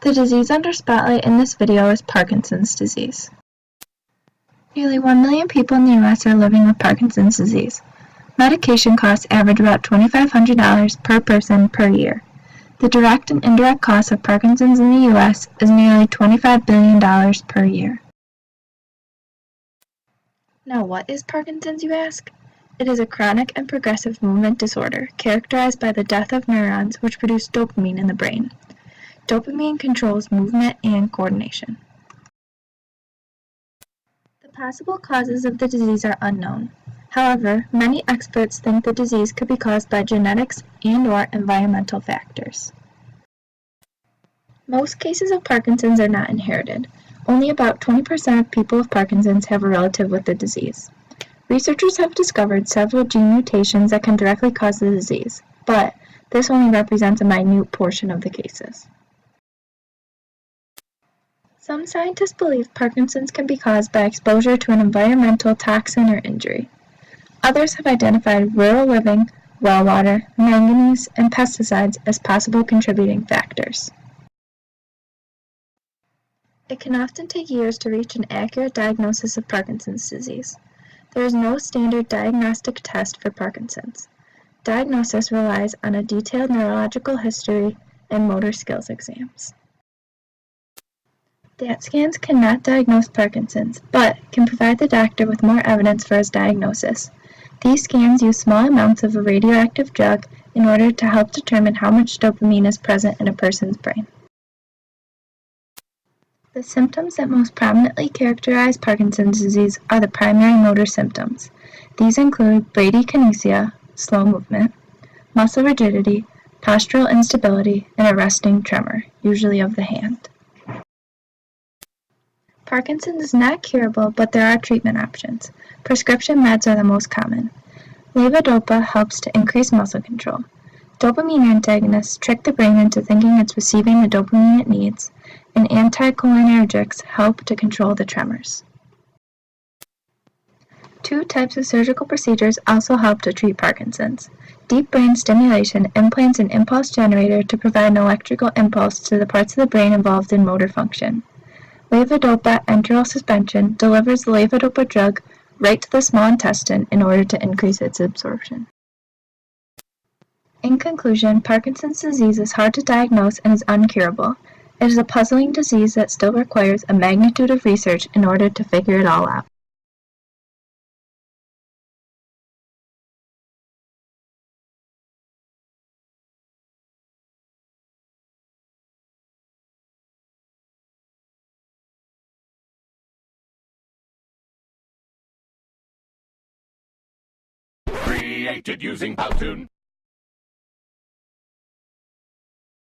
The disease under spotlight in this video is Parkinson's disease. Nearly 1 million people in the U.S. are living with Parkinson's disease. Medication costs average about $2,500 per person per year. The direct and indirect cost of Parkinson's in the U.S. is nearly $25 billion per year. Now, what is Parkinson's, you ask? It is a chronic and progressive movement disorder characterized by the death of neurons which produce dopamine in the brain. Dopamine controls movement and coordination. The possible causes of the disease are unknown. However, many experts think the disease could be caused by genetics and/or environmental factors. Most cases of Parkinson's are not inherited. Only about 20% of people with Parkinson's have a relative with the disease. Researchers have discovered several gene mutations that can directly cause the disease, but this only represents a minute portion of the cases. Some scientists believe Parkinson's can be caused by exposure to an environmental toxin or injury. Others have identified rural living, well water, manganese, and pesticides as possible contributing factors. It can often take years to reach an accurate diagnosis of Parkinson's disease. There is no standard diagnostic test for Parkinson's. Diagnosis relies on a detailed neurological history and motor skills exams. DAT scans cannot diagnose Parkinson's, but can provide the doctor with more evidence for his diagnosis. These scans use small amounts of a radioactive drug in order to help determine how much dopamine is present in a person's brain. The symptoms that most prominently characterize Parkinson's disease are the primary motor symptoms. These include bradykinesia, slow movement, muscle rigidity, postural instability, and a resting tremor, usually of the hand. Parkinson's is not curable, but there are treatment options. Prescription meds are the most common. Levodopa helps to increase muscle control. Dopamine antagonists trick the brain into thinking it's receiving the dopamine it needs, and anticholinergics help to control the tremors. Two types of surgical procedures also help to treat Parkinson's. Deep brain stimulation implants an impulse generator to provide an electrical impulse to the parts of the brain involved in motor function. Levodopa enteral suspension delivers the levodopa drug right to the small intestine in order to increase its absorption. In conclusion, Parkinson's disease is hard to diagnose and is uncurable. It is a puzzling disease that still requires a magnitude of research in order to figure it all out. Created using Powtoon.